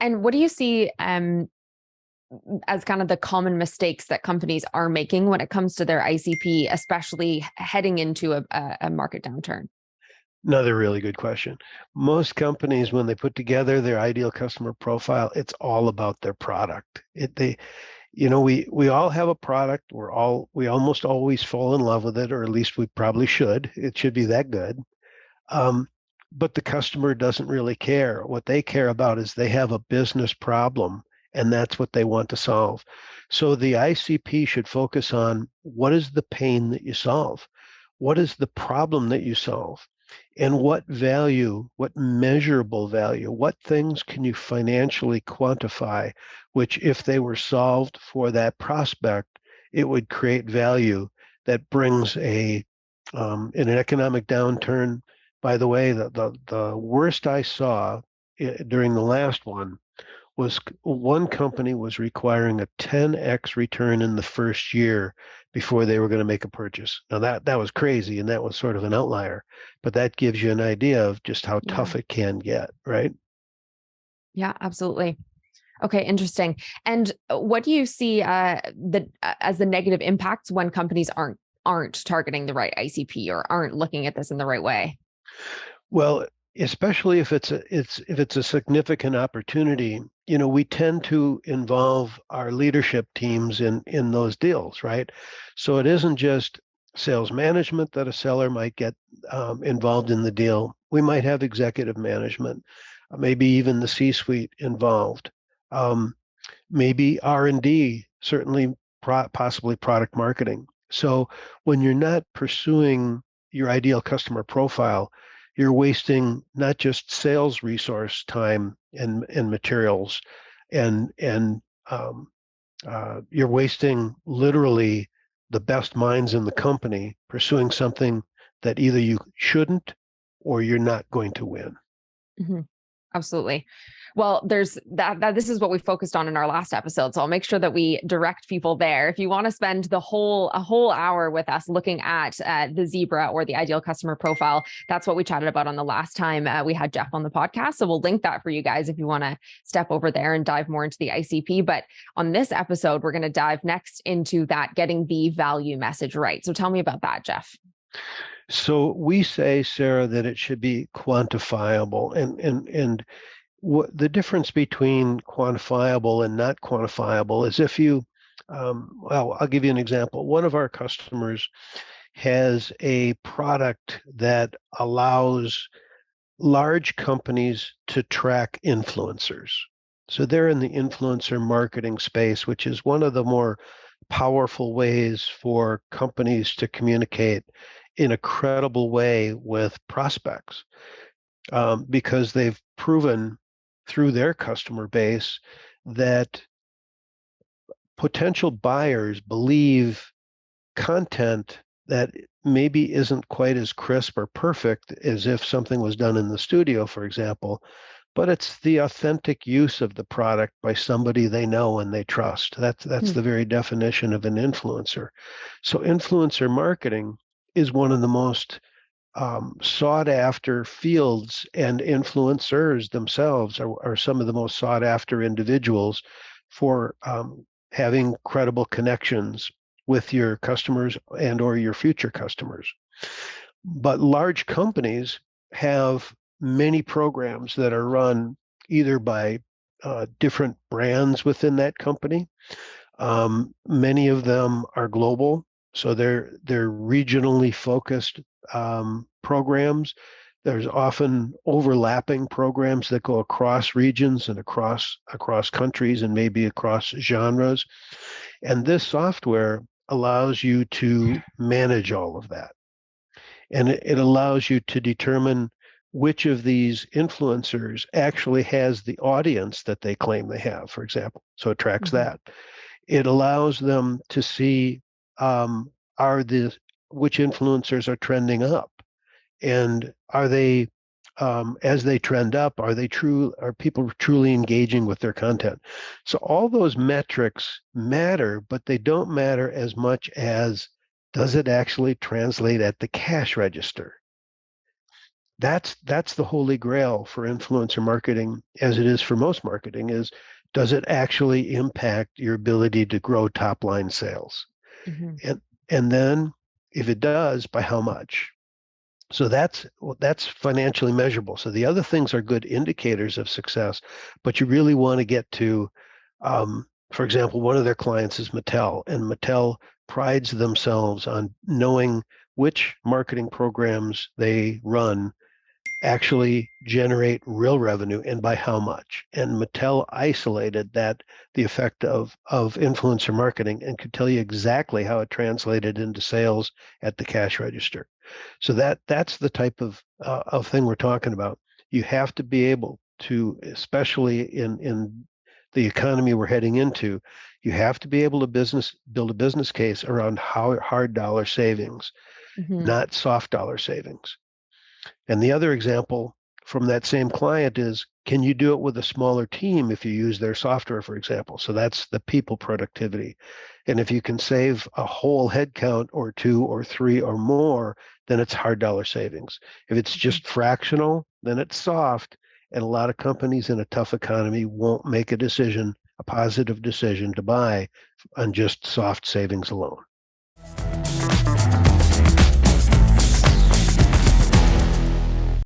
And what do you see as kind of the common mistakes that companies are making when it comes to their ICP, especially heading into a market downturn? Another really good question. Most companies, when they put together their ideal customer profile, it's all about their product. We all have a product. We almost always fall in love with it, or at least we probably should. It should be that good. Um, but the customer doesn't really care. What they care about is they have a business problem, and that's what they want to solve. So the ICP should focus on what is the pain that you solve? What is the problem that you solve? And what value, what measurable value, what things can you financially quantify, which if they were solved for that prospect, it would create value that brings in an economic downturn. By the way, the worst I saw during the last one was one company was requiring a 10x return in the first year before they were going to make a purchase. Now that was crazy, and that was sort of an outlier, but that gives you an idea of just how Yeah. tough it can get, right? Yeah, absolutely. Okay, interesting. And what do you see as the negative impacts when companies aren't targeting the right ICP or aren't looking at this in the right way? Well, especially if it's a significant opportunity, we tend to involve our leadership teams in those deals, right? So it isn't just sales management that a seller might get involved in the deal. We might have executive management, maybe even the C-suite involved, um, maybe R&D, certainly possibly product marketing. So when you're not pursuing your ideal customer profile, you're wasting not just sales resource time and materials, and you're wasting literally the best minds in the company pursuing something that either you shouldn't or you're not going to win. Mhm. Absolutely. Well, there's that this is what we focused on in our last episode. So I'll make sure that we direct people there. If you want to spend a whole hour with us looking at the zebra or the ideal customer profile, that's what we chatted about on the last time we had Jeff on the podcast. So we'll link that for you guys if you want to step over there and dive more into the ICP. But on this episode, we're going to dive next into that getting the value message right. So tell me about that, Jeff. So we say, Sarah, that it should be quantifiable, and what the difference between quantifiable and not quantifiable is if you, well, I'll give you an example. One of our customers has a product that allows large companies to track influencers. So they're in the influencer marketing space, which is one of the more powerful ways for companies to communicate in a credible way with prospects, because they've proven through their customer base that potential buyers believe content that maybe isn't quite as crisp or perfect as if something was done in the studio, for example, but it's the authentic use of the product by somebody they know and they trust. That's Hmm. the very definition of an influencer. So influencer marketing is one of the most sought after fields, and influencers themselves are some of the most sought after individuals for having credible connections with your customers and or your future customers. But large companies have many programs that are run either by different brands within that company. Many of them are global, so they're regionally focused programs. There's often overlapping programs that go across regions and across countries and maybe across genres. And this software allows you to manage all of that. And it allows you to determine which of these influencers actually has the audience that they claim they have, for example. So it tracks Mhm. that. It allows them to see are the which influencers are trending up, and are they as they trend up, are people truly engaging with their content? So all those metrics matter, but they don't matter as much as does it actually translate at the cash register. that's the holy grail for influencer marketing, as it is for most marketing, is does it actually impact your ability to grow top line sales? Mhm. And then if it does, by how much? So that's financially measurable. So the other things are good indicators of success, but you really want to get to, for example, one of their clients is Mattel, and Mattel prides themselves on knowing which marketing programs they run actually generate real revenue and by how much. And Mattel isolated that the effect of influencer marketing and could tell you exactly how it translated into sales at the cash register. So that's the type of thing we're talking about. You have to be able to, especially in the economy we're heading into, you have to be able to build a business case around how hard dollar savings, Mhm. not soft dollar savings. And the other example from that same client is, can you do it with a smaller team if you use their software, for example? So that's the people productivity. And if you can save a whole headcount or two or three or more, then it's hard dollar savings. If it's Mhm. just fractional, then it's soft. And a lot of companies in a tough economy won't make a decision, a positive decision to buy on just soft savings alone.